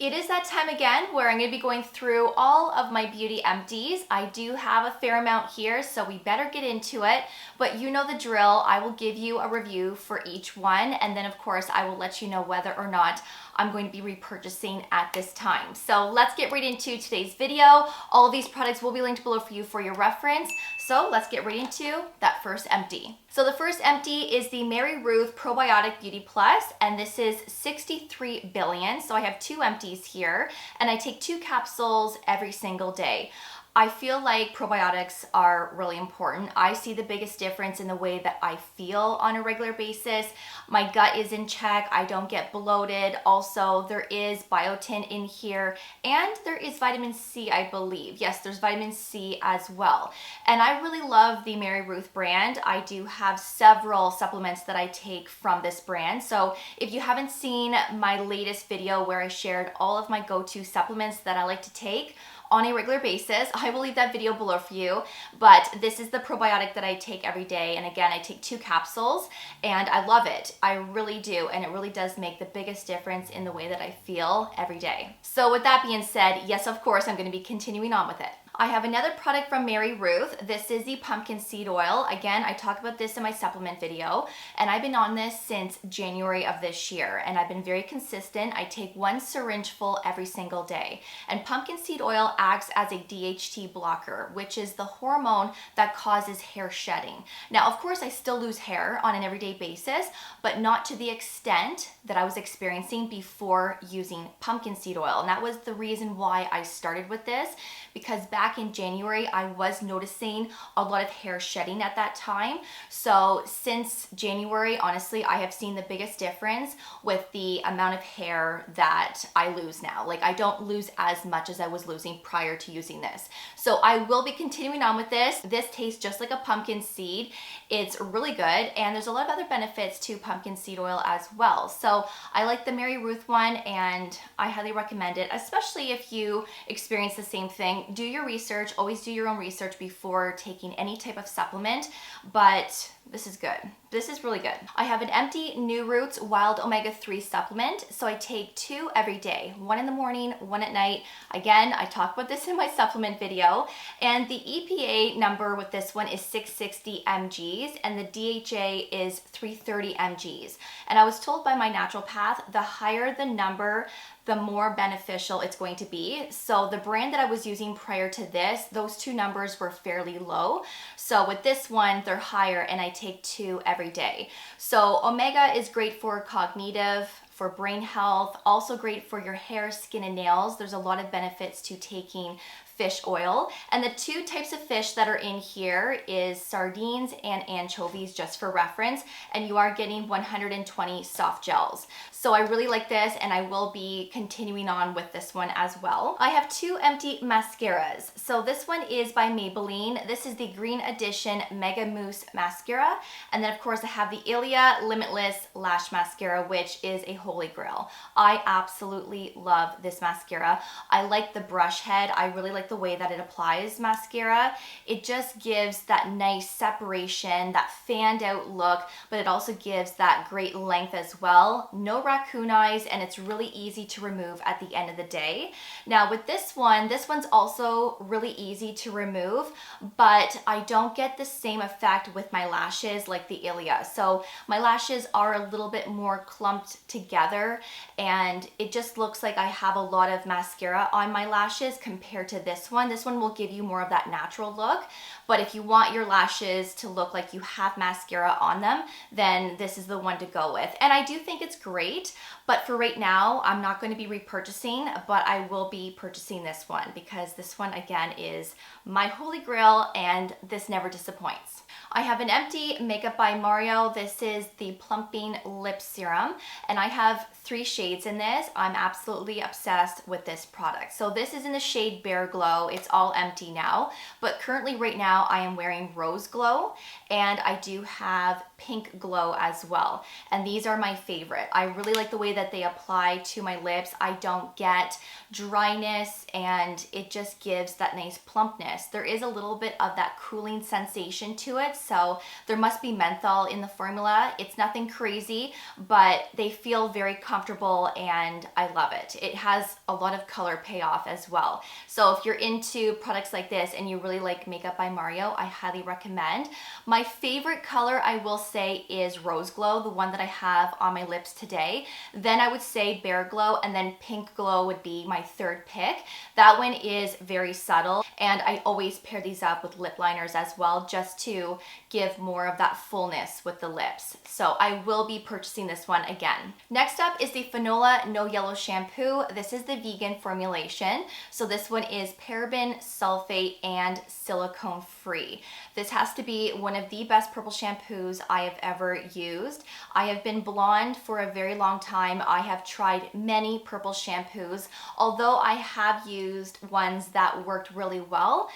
It is that time again where I'm going to be going through all of my beauty empties. I do have a fair amount here, so we better get into it. But you know the drill. I will give you a review for each one, and then of course I will let you know whether or not I'm going to be repurchasing at this time. So let's get right into today's video. All of these products will be linked below for you for your reference. So let's get right into that first empty. So the first empty is the Mary Ruth Probiotic Beauty Plus, and this is 63 billion. So I have two empties here, and I take 2 capsules every single day. I feel like probiotics are really important. I see the biggest difference in the way that I feel on a regular basis. My gut is in check. I don't get bloated. Also, there is biotin in here, and there is vitamin C, I believe. Yes, there's vitamin C as well. And I really love the Mary Ruth brand. I do have several supplements that I take from this brand. So if you haven't seen my latest video where I shared all of my go-to supplements that I like to take on a regular basis, I will leave that video below for you. But this is the probiotic that I take every day, and again, I take 2 capsules and I love it. I really do, and it really does make the biggest difference in the way that I feel every day. So with that being said, yes, of course, I'm going to be continuing on with it. I have another product from Mary Ruth. This is the pumpkin seed oil. Again, I talk about this in my supplement video, and I've been on this since January of this year, and I've been very consistent. I take 1 syringe full every single day. And pumpkin seed oil acts as a DHT blocker, which is the hormone that causes hair shedding. Now, of course, I still lose hair on an everyday basis, but not to the extent that I was experiencing before using pumpkin seed oil. And that was the reason why I started with this, because back in January, I was noticing a lot of hair shedding at that time. So since January, honestly, I have seen the biggest difference with the amount of hair that I lose now. Like, I don't lose as much as I was losing prior to using this. So I will be continuing on with this. This tastes just like a pumpkin seed. It's really good, and there's a lot of other benefits to pumpkin seed oil as well. So I like the Mary Ruth one, and I highly recommend it, especially if you experience the same thing. Do your research, always do your own research before taking any type of supplement, but this is good. This is really good. I have an empty New Roots Wild Omega-3 supplement. So I take 2 every day, 1 in the morning, 1 at night. Again, I talk about this in my supplement video. And the EPA number with this one is 660 mgs, and the DHA is 330 mgs. And I was told by my naturopath, the higher the number, the more beneficial it's going to be. So the brand that I was using prior to this, those 2 numbers were fairly low. So with this one, they're higher, and I take 2 every day. So omega is great for cognitive, for brain health, also great for your hair, skin, and nails. There's a lot of benefits to taking fish oil. And the 2 types of fish that are in here is sardines and anchovies, just for reference, and you are getting 120 soft gels. So I really like this, and I will be continuing on with this one as well. I have 2 empty mascaras. So this one is by Maybelline. This is the Green Edition Mega Mousse Mascara. And then of course I have the Ilia Limitless Lash Mascara, which is a holy grail. I absolutely love this mascara. I like the brush head. I really like the way that it applies mascara. It just gives that nice separation, that fanned out look, but it also gives that great length as well. No raccoon eyes, and it's really easy to remove at the end of the day. Now with this one's also really easy to remove, but I don't get the same effect with my lashes like the Ilia. So my lashes are a little bit more clumped together, and it just looks like I have a lot of mascara on my lashes compared to this one. This one will give you more of that natural look, but if you want your lashes to look like you have mascara on them, then this is the one to go with. And I do think it's great, but for right now, I'm not going to be repurchasing, but I will be purchasing this one because this one, again, is my holy grail, and this never disappoints. I have an empty Makeup by Mario. This is the Plumping Lip Serum, and I have 3 shades in this. I'm absolutely obsessed with this product. So this is in the shade Bare Glow. It's all empty now, but currently right now I am wearing Rose Glow, and I do have pink glow as well. And these are my favorite. I really like the way that they apply to my lips. I don't get dryness, and it just gives that nice plumpness. There is a little bit of that cooling sensation to it, so there must be menthol in the formula. It's nothing crazy, but they feel very comfortable and I love it. It has a lot of color payoff as well. So if you're into products like this and you really like Makeup by Mario, I highly recommend. My favorite color, I will say, is Rose Glow, the one that I have on my lips today. Then I would say Bare Glow, and then Pink Glow would be my third pick. That one is very subtle, and I always pair these up with lip liners as well, just to give more of that fullness with the lips. So I will be purchasing this one again. Next up is the Fanola No Yellow Shampoo. This is the vegan formulation. So this one is paraben, sulfate, and silicone free. This has to be one of the best purple shampoos I have ever used. I have been blonde for a very long time. I have tried many purple shampoos, although I have used ones that worked really well,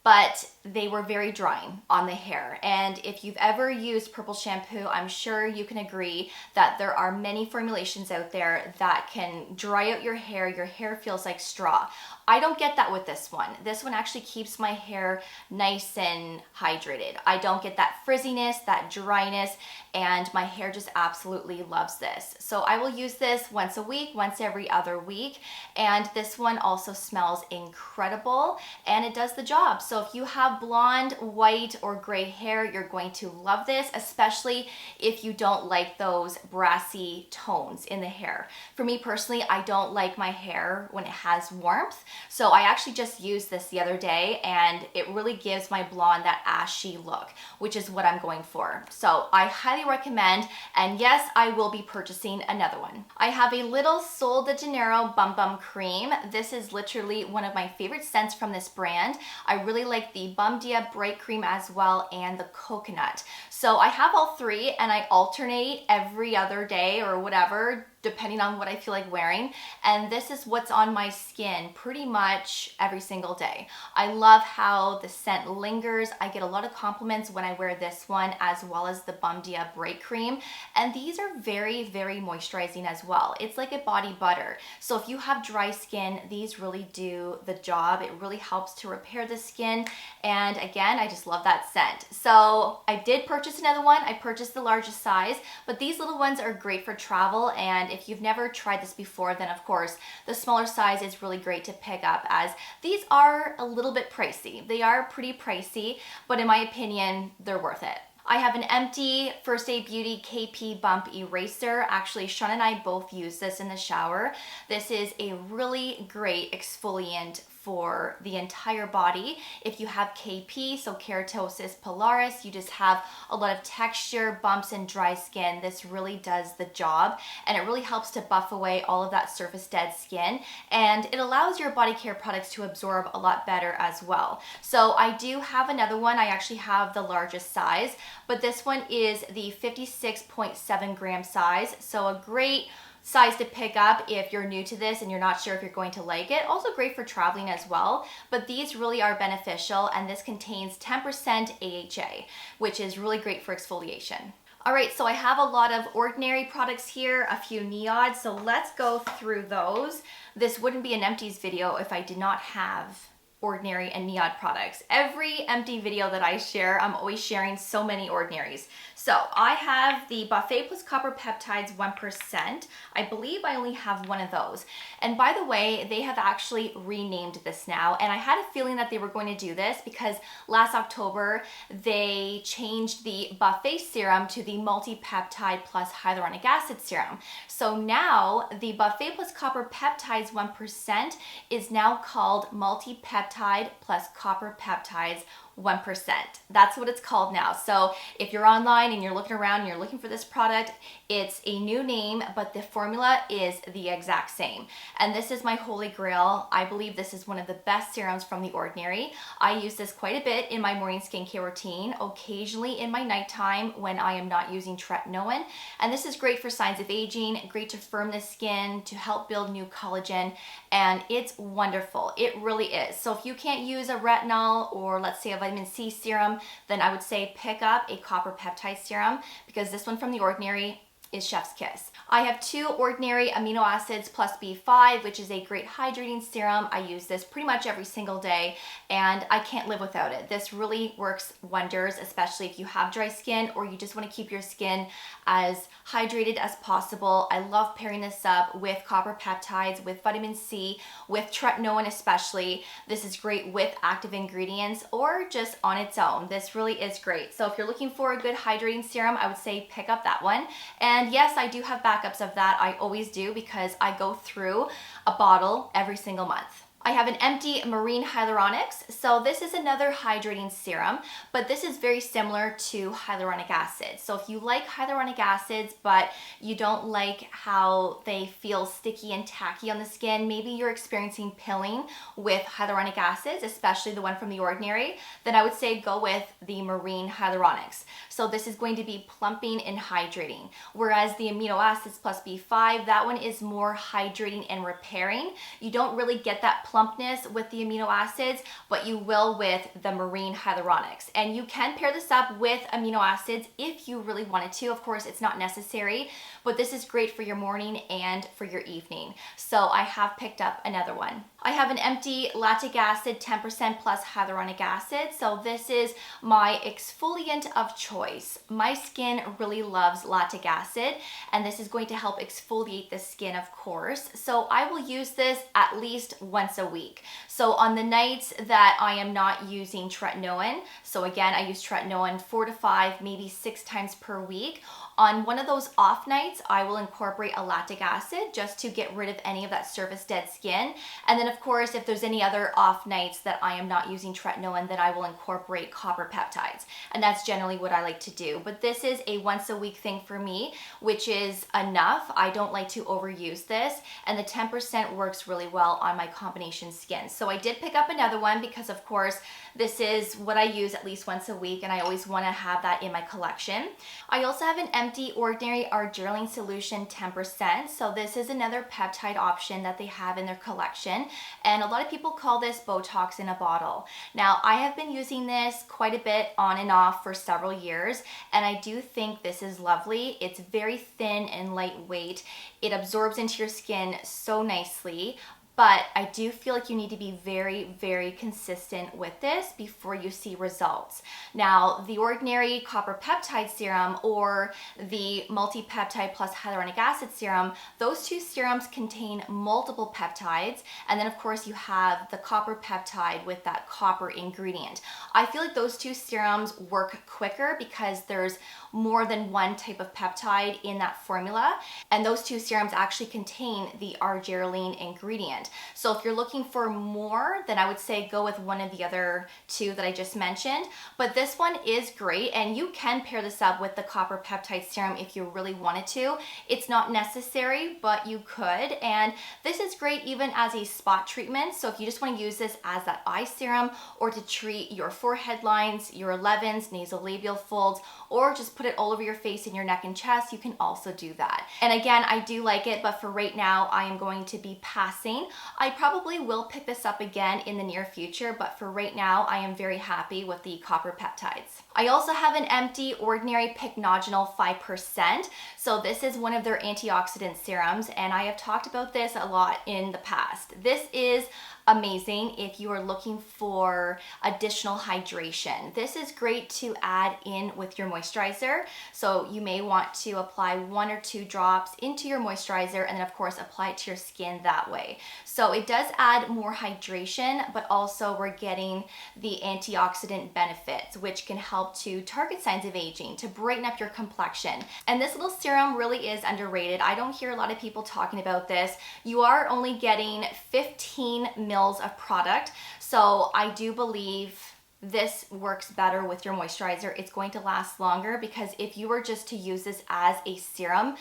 but they were very drying on the hair. And if you've ever used purple shampoo, I'm sure you can agree that there are many formulations out there that can dry out your hair. Your hair feels like straw. I don't get that with this one. This one actually keeps my hair nice and hydrated. I don't get that frizziness, that dryness, and my hair just absolutely loves this. So I will use this once a week, once every other week, and this one also smells incredible and it does the job. So if you have blonde, white, or gray hair, you're going to love this, especially if you don't like those brassy tones in the hair. For me personally, I don't like my hair when it has warmth. So I actually just used this the other day, and it really gives my blonde that ashy look, which is what I'm going for. So I highly recommend, and yes, I will be purchasing another one. I have a little Sol de Janeiro Bum Bum Cream. This is literally one of my favorite scents from this brand. I really like the Bum Dia Bright Cream as well, and the Coconut. So I have all three, and I alternate every other day or whatever, depending on what I feel like wearing. And this is what's on my skin pretty much every single day. I love how the scent lingers. I get a lot of compliments when I wear this one, as well as the Bum Dia Bright Cream. And these are very, very moisturizing as well. It's like a body butter. So if you have dry skin, these really do the job. It really helps to repair the skin. And again, I just love that scent. So I did purchase another one. I purchased the largest size, but these little ones are great for travel. And if you've never tried this before, then of course the smaller size is really great to pick up, as these are a little bit pricey. They are pretty pricey, but in my opinion, they're worth it. I have an Empty First Aid Beauty KP Bump Eraser. Actually, Sean and I both use this in the shower. This is a really great exfoliant for the entire body. If you have KP, so keratosis pilaris, you just have a lot of texture, bumps, and dry skin, this really does the job, and it really helps to buff away all of that surface dead skin, and it allows your body care products to absorb a lot better as well. So I do have another one. I actually have the largest size, but this one is the 56.7 gram size, so a great size to pick up if you're new to this and you're not sure if you're going to like it. Also great for traveling as well, but these really are beneficial, and this contains 10% AHA, which is really great for exfoliation. All right, so I have a lot of Ordinary products here, a few Neods, so let's go through those. This wouldn't be an Empties video if I did not have Ordinary and Neod products. Every empty video that I share, I'm always sharing so many Ordinaries. So I have the Buffet Plus Copper Peptides 1%. I believe I only have one of those. And by the way, they have actually renamed this now, and I had a feeling that they were going to do this because last October they changed the Buffet Serum to the Multi-Peptide Plus Hyaluronic Acid Serum. So now the Buffet Plus Copper Peptides 1% is now called Multi-Peptide Plus Copper Peptides 1%. That's what it's called now. So if you're online and you're looking around and you're looking for this product, it's a new name, but the formula is the exact same. And this is my holy grail. I believe this is one of the best serums from The Ordinary. I use this quite a bit in my morning skincare routine, occasionally in my nighttime when I am not using tretinoin. And this is great for signs of aging, great to firm the skin, to help build new collagen, and it's wonderful. It really is. So if you can't use a retinol or let's say a vitamin C serum, then I would say pick up a copper peptide serum, because this one from The Ordinary is chef's kiss. I have 2 ordinary amino acids plus B5, which is a great hydrating serum. I use this pretty much every single day, and I can't live without it. This really works wonders, especially if you have dry skin or you just want to keep your skin as hydrated as possible. I love pairing this up with copper peptides, with vitamin C, with tretinoin especially. This is great with active ingredients or just on its own. This really is great. So if you're looking for a good hydrating serum, I would say pick up that one. And yes, I do have backups of that. I always do, because I go through a bottle every single month. I have an empty marine hyaluronics. So this is another hydrating serum, but this is very similar to hyaluronic acid. So if you like hyaluronic acids, but you don't like how they feel sticky and tacky on the skin, maybe you're experiencing pilling with hyaluronic acids, especially the one from The Ordinary, then I would say go with the marine hyaluronics. So this is going to be plumping and hydrating. Whereas the amino acids plus B5, that one is more hydrating and repairing. You don't really get that plumpness with the amino acids, but you will with the marine hyaluronics. And you can pair this up with amino acids if you really wanted to. Of course, it's not necessary, but this is great for your morning and for your evening. So I have picked up another one. I have an empty lactic acid 10% plus hyaluronic acid. So this is my exfoliant of choice. My skin really loves lactic acid, and this is going to help exfoliate the skin, of course. So I will use this at least once a week. So on the nights that I am not using tretinoin, so again, I use tretinoin 4 to 5, maybe 6 times per week. On one of those off nights, I will incorporate a lactic acid just to get rid of any of that surface dead skin. And then of course, if there's any other off nights that I am not using tretinoin, then I will incorporate copper peptides. And that's generally what I like to do. But this is a once a week thing for me, which is enough. I don't like to overuse this. And the 10% works really well on my combination skin. So I did pick up another one because of course, this is what I use at least once a week, and I always want to have that in my collection. I also have an empty ordinary arginine solution 10%. So this is another peptide option that they have in their collection. And a lot of people call this Botox in a bottle. Now, I have been using this quite a bit on and off for several years, and I do think this is lovely. It's very thin and lightweight. It absorbs into your skin so nicely. But I do feel like you need to be very, very consistent with this before you see results. Now, the ordinary copper peptide serum or the multi-peptide plus hyaluronic acid serum, those 2 serums contain multiple peptides. And then of course you have the copper peptide with that copper ingredient. I feel like those 2 serums work quicker because there's more than one type of peptide in that formula. And those 2 serums actually contain the arginine ingredient. So if you're looking for more, then I would say go with one of the other 2 that I just mentioned. But this one is great, and you can pair this up with the copper peptide serum if you really wanted to. It's not necessary, but you could. And this is great even as a spot treatment. So if you just want to use this as that eye serum or to treat your forehead lines, your 11s, nasolabial folds, or just put it all over your face and your neck and chest, you can also do that. And again, I do like it, but for right now, I am going to be passing. I probably will pick this up again in the near future, but for right now, I am very happy with the copper peptides. I also have an empty ordinary pycnogenol 5%. So this is one of their antioxidant serums, and I have talked about this a lot in the past. This is amazing if you are looking for additional hydration. This is great to add in with your moisturizer. So you may want to apply 1 or 2 drops into your moisturizer and then of course apply it to your skin that way. So it does add more hydration, but also we're getting the antioxidant benefits, which can help to target signs of aging, to brighten up your complexion. And this little serum really is underrated. I don't hear a lot of people talking about this. You are only getting 15 mils of product. So I do believe this works better with your moisturizer. It's going to last longer because if you were just to use this as a serum,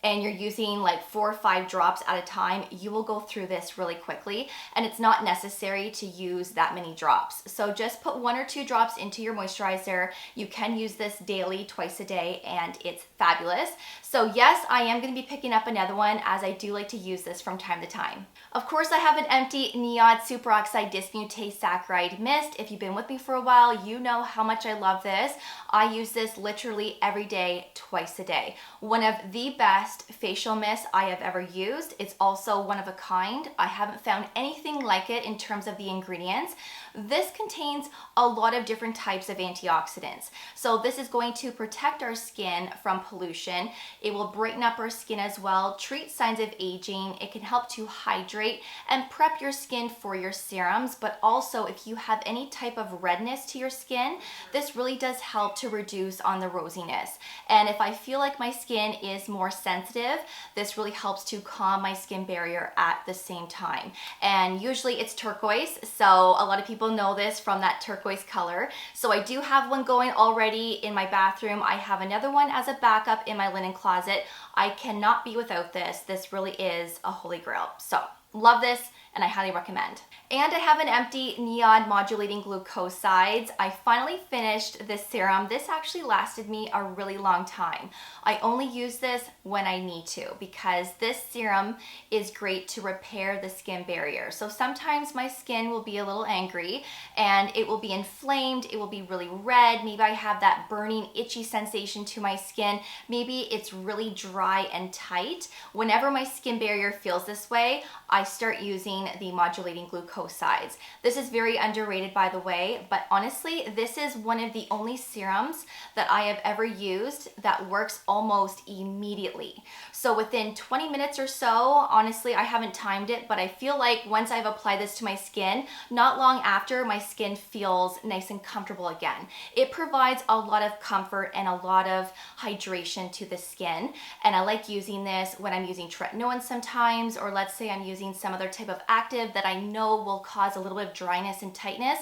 and you're using like 4 or 5 drops at a time, you will go through this really quickly, and it's not necessary to use that many drops. So just put 1 or 2 drops into your moisturizer. You can use this daily, twice a day, and it's fabulous. So yes, I am going to be picking up another one, as I do like to use this from time to time. Of course, I have an Empty Neon Superoxide Dismutase Saccharide Mist. If you've been with me for a while, you know how much I love this. I use this literally every day, twice a day. One of the best facial mists I have ever used. It's also one of a kind. I haven't found anything like it in terms of the ingredients. This contains a lot of different types of antioxidants. So this is going to protect our skin from pollution. It will brighten up our skin as well, treat signs of aging. It can help to hydrate and prep your skin for your serums, but also if you have any type of redness to your skin, this really does help to reduce on the rosiness. And if I feel like my skin is more sensitive, this really helps to calm my skin barrier at the same time. And usually it's turquoise, so a lot of people know this from that turquoise color. So I do have one going already in my bathroom. I have another one as a backup in my linen closet. I cannot be without this. This really is a holy grail. So love this, and I highly recommend. And I have an Empty Neon Modulating Glucosides. I finally finished this serum. This actually lasted me a really long time. I only use this when I need to, because this serum is great to repair the skin barrier. So sometimes my skin will be a little angry and it will be inflamed, it will be really red, maybe I have that burning, itchy sensation to my skin, maybe it's really dry and tight. Whenever my skin barrier feels this way, I start using the Modulating Glucosides. This is very underrated, by the way, but honestly, this is one of the only serums that I have ever used that works almost immediately. So within 20 minutes or so, honestly, I haven't timed it, but I feel like once I've applied this to my skin, not long after, my skin feels nice and comfortable again. It provides a lot of comfort and a lot of hydration to the skin, and I like using this when I'm using tretinoin sometimes, or let's say I'm using some other type of active that I know will cause a little bit of dryness and tightness.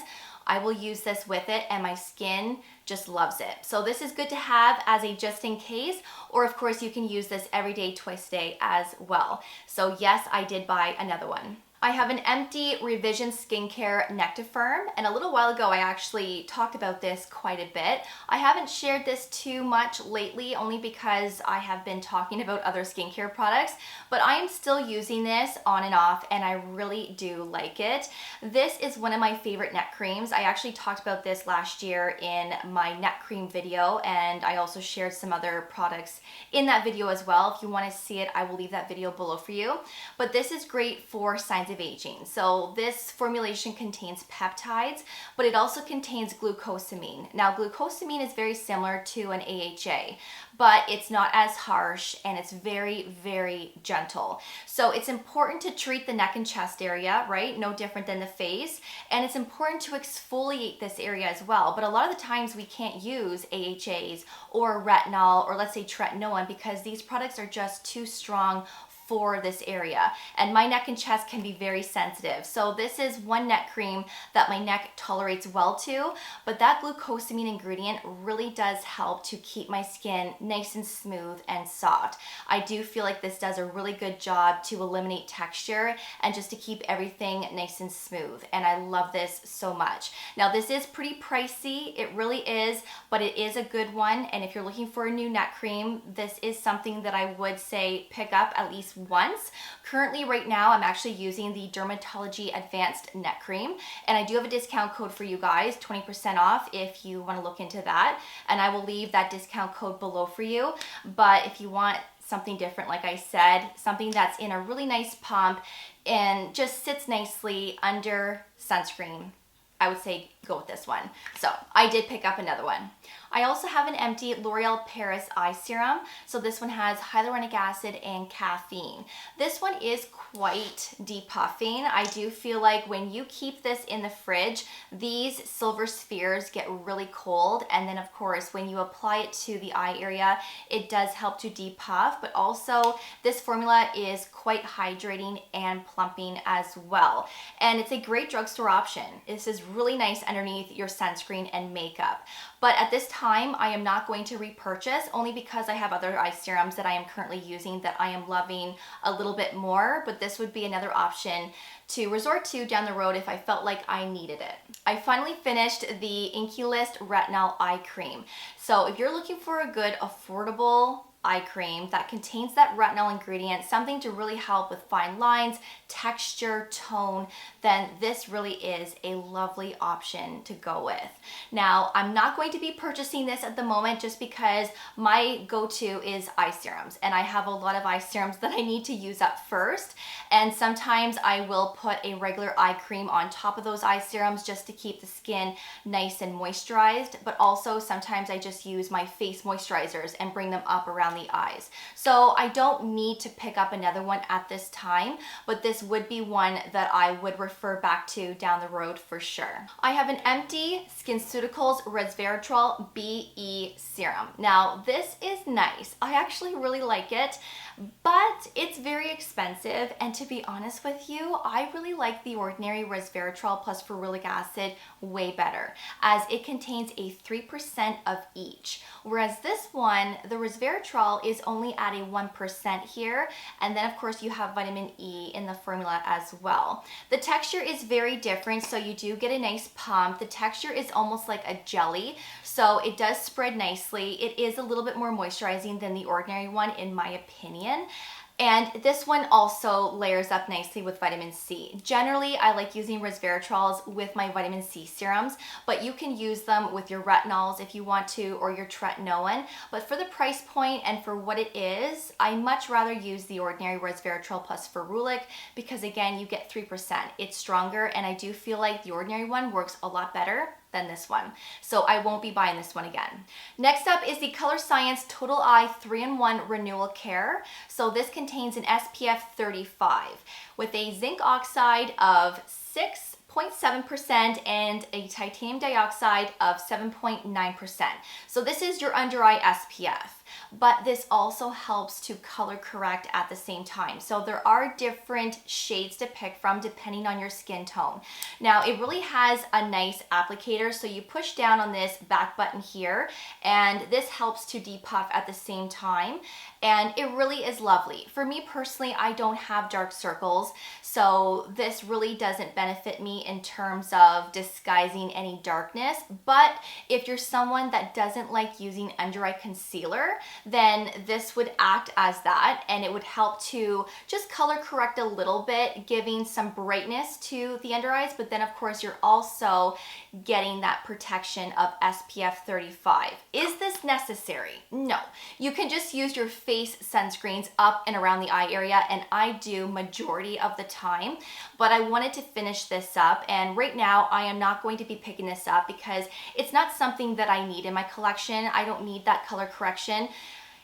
I will use this with it, and my skin just loves it. So this is good to have as a just in case, or of course you can use this every day, twice a day as well. So yes, I did buy another one. I have an Empty Revision Skincare Nectifirm, and a little while ago I actually talked about this quite a bit. I haven't shared this too much lately, only because I have been talking about other skincare products, but I am still using this on and off, and I really do like it. This is one of my favorite neck creams. I actually talked about this last year in my neck cream video, and I also shared some other products in that video as well. If you want to see it, I will leave that video below for you. But this is great for signs of aging. So this formulation contains peptides, but it also contains glucosamine. Now, glucosamine is very similar to an AHA, but it's not as harsh, and it's very, very gentle. So it's important to treat the neck and chest area, right? No different than the face. And it's important to exfoliate this area as well. But a lot of the times we can't use AHAs or retinol, or let's say tretinoin, because these products are just too strong for this area, and my neck and chest can be very sensitive. So this is one neck cream that my neck tolerates well to, but that glucosamine ingredient really does help to keep my skin nice and smooth and soft. I do feel like this does a really good job to eliminate texture and just to keep everything nice and smooth, and I love this so much. Now, this is pretty pricey, it really is, but it is a good one, and if you're looking for a new neck cream, this is something that I would say pick up at least once. Currently, right now, I'm actually using the Dermatology Advanced Neck Cream, and I do have a discount code for you guys, 20% off if you want to look into that, and I will leave that discount code below for you. But if you want something different, like I said, something that's in a really nice pump and just sits nicely under sunscreen, I would say go with this one. So I did pick up another one. I also have an Empty L'Oreal Paris Eye Serum. So this one has hyaluronic acid and caffeine. This one is quite depuffing. I do feel like when you keep this in the fridge, these silver spheres get really cold. And then of course, when you apply it to the eye area, it does help to depuff, but also this formula is quite hydrating and plumping as well. And it's a great drugstore option. This is really nice underneath your sunscreen and makeup. But at this time, I am not going to repurchase, only because I have other eye serums that I am currently using that I am loving a little bit more, but this would be another option to resort to down the road if I felt like I needed it. I finally finished the Inky List Retinol Eye Cream. So if you're looking for a good, affordable eye cream that contains that retinol ingredient, something to really help with fine lines, texture, tone, then this really is a lovely option to go with. Now, I'm not going to be purchasing this at the moment just because my go-to is eye serums, and I have a lot of eye serums that I need to use up first, and sometimes I will put a regular eye cream on top of those eye serums just to keep the skin nice and moisturized, but also sometimes I just use my face moisturizers and bring them up around the eyes. So I don't need to pick up another one at this time, but this would be one that I would refer back to down the road for sure. I have an Empty SkinCeuticals Resveratrol BE Serum. Now this is nice. I actually really like it, but it's very expensive, and to be honest with you, I really like the ordinary resveratrol plus ferulic acid way better, as it contains a 3% of each, whereas this one, the resveratrol, is only at a 1% here, and then of course you have vitamin E in the formula as well. The texture is very different, so you do get a nice pump. The texture is almost like a jelly, so it does spread nicely. It is a little bit more moisturizing than the ordinary one in my opinion. And this one also layers up nicely with vitamin C. Generally, I like using resveratrols with my vitamin C serums, but you can use them with your retinols if you want to, or your tretinoin. But for the price point and for what it is, I much rather use the ordinary resveratrol plus ferulic because again, you get 3%. It's stronger, and I do feel like the ordinary one works a lot better than this one. So I won't be buying this one again. Next up is the Color Science Total Eye 3-in-1 Renewal Care. So this contains an SPF 35 with a zinc oxide of 6.7% and a titanium dioxide of 7.9%. So this is your under eye SPF. But this also helps to color correct at the same time. So there are different shades to pick from depending on your skin tone. Now it really has a nice applicator, so you push down on this back button here, and this helps to depuff at the same time, and it really is lovely. For me personally, I don't have dark circles, so this really doesn't benefit me in terms of disguising any darkness, but if you're someone that doesn't like using under eye concealer, then this would act as that, and it would help to just color correct a little bit, giving some brightness to the under eyes, but then of course you're also getting that protection of SPF 35. Is this necessary? No. You can just use your face sunscreens up and around the eye area, and I do majority of the time, but I wanted to finish this up, and right now I am not going to be picking this up because it's not something that I need in my collection. I don't need that color correction.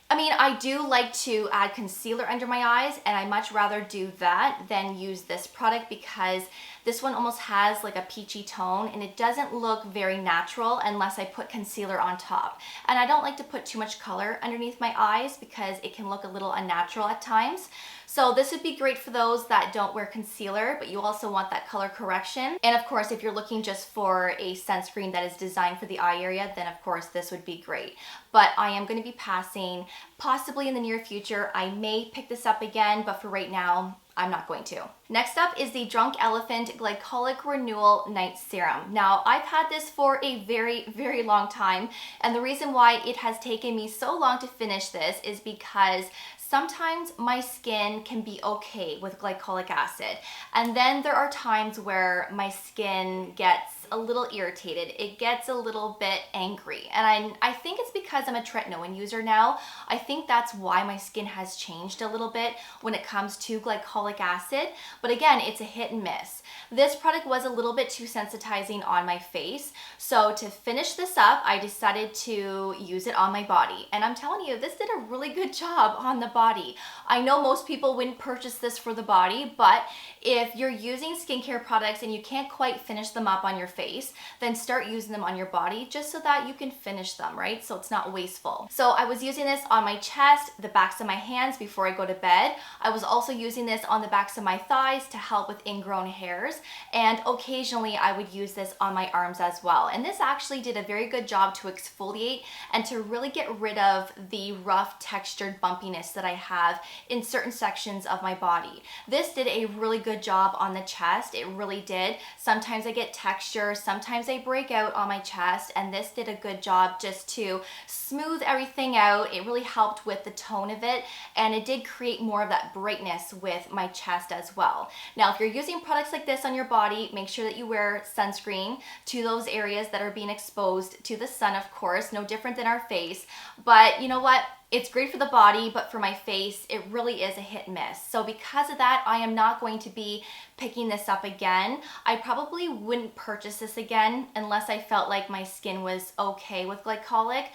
I mean, I do like to add concealer under my eyes, and I much rather do that than use this product because this one almost has like a peachy tone, and it doesn't look very natural unless I put concealer on top. And I don't like to put too much color underneath my eyes because it can look a little unnatural at times. So this would be great for those that don't wear concealer, but you also want that color correction. And of course, if you're looking just for a sunscreen that is designed for the eye area, then of course this would be great. But I am going to be passing, possibly in the near future. I may pick this up again, but for right now, I'm not going to. Next up is the Drunk Elephant Glycolic Renewal Night Serum. Now, I've had this for a very, very long time, and the reason why it has taken me so long to finish this is because sometimes my skin can be okay with glycolic acid, and then there are times where my skin gets a little irritated. It gets a little bit angry, and I think it's because I'm a tretinoin user now. I think that's why my skin has changed a little bit when it comes to glycolic acid, but again, it's a hit and miss. This product was a little bit too sensitizing on my face, so to finish this up, I decided to use it on my body, and I'm telling you, this did a really good job on the body. I know most people wouldn't purchase this for the body, but if you're using skincare products and you can't quite finish them up on your face, then start using them on your body just so that you can finish them, right? So it's not wasteful. So I was using this on my chest, the backs of my hands before I go to bed. I was also using this on the backs of my thighs to help with ingrown hairs, and occasionally I would use this on my arms as well. And this actually did a very good job to exfoliate and to really get rid of the rough textured bumpiness that I have in certain sections of my body. This did a really good job on the chest. It really did. Sometimes I get texture, sometimes I break out on my chest, and this did a good job just to smooth everything out. It really helped with the tone of it, and it did create more of that brightness with my chest as well. Now, if you're using products like this on your body, make sure that you wear sunscreen to those areas that are being exposed to the sun, of course, no different than our face. But you know what? It's great for the body, but for my face, it really is a hit and miss. So because of that, I am not going to be picking this up again. I probably wouldn't purchase this again unless I felt like my skin was okay with glycolic.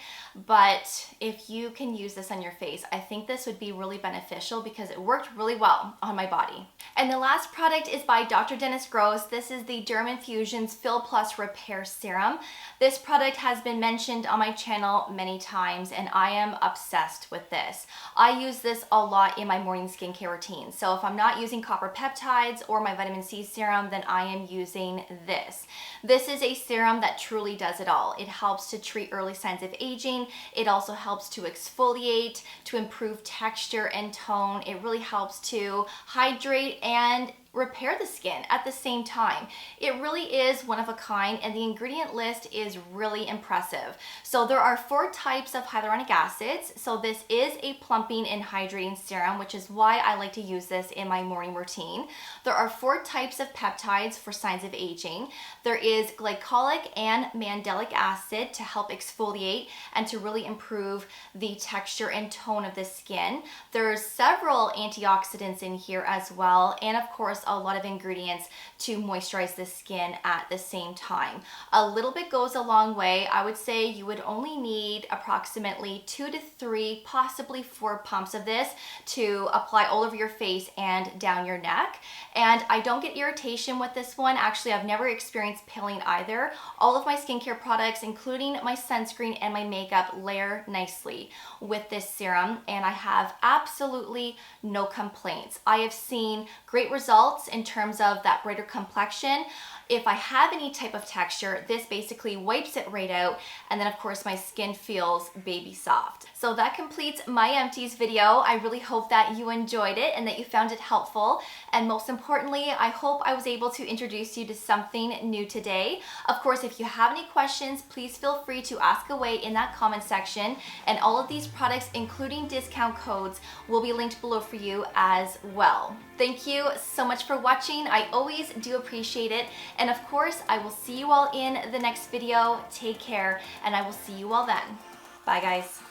But if you can use this on your face, I think this would be really beneficial because it worked really well on my body. And the last product is by Dr. Dennis Gross. This is the Derm Infusions Fill Plus Repair Serum. This product has been mentioned on my channel many times, and I am obsessed with this. I use this a lot in my morning skincare routine. So if I'm not using copper peptides or my vitamin C serum, then I am using this. This is a serum that truly does it all. It helps to treat early signs of aging. It also helps to exfoliate, to improve texture and tone. It really helps to hydrate and repair the skin at the same time. It really is one of a kind, and the ingredient list is really impressive. So there are 4 types of hyaluronic acids. So this is a plumping and hydrating serum, which is why I like to use this in my morning routine. There are 4 types of peptides for signs of aging. There is glycolic and mandelic acid to help exfoliate and to really improve the texture and tone of the skin. There's several antioxidants in here as well, and of course a lot of ingredients to moisturize the skin at the same time. A little bit goes a long way. I would say you would only need approximately 2 to 3, possibly 4 pumps of this to apply all over your face and down your neck. And I don't get irritation with this one. Actually, I've never experienced peeling either. All of my skincare products, including my sunscreen and my makeup, layer nicely with this serum, and I have absolutely no complaints. I have seen great results in terms of that brighter complexion. If I have any type of texture, this basically wipes it right out, and then of course my skin feels baby soft. So that completes my Empties video. I really hope that you enjoyed it and that you found it helpful, and most importantly, I hope I was able to introduce you to something new today. Of course, if you have any questions, please feel free to ask away in that comment section, and all of these products, including discount codes, will be linked below for you as well. Thank you so much for watching. I always do appreciate it. And of course, I will see you all in the next video. Take care, and I will see you all then. Bye, guys.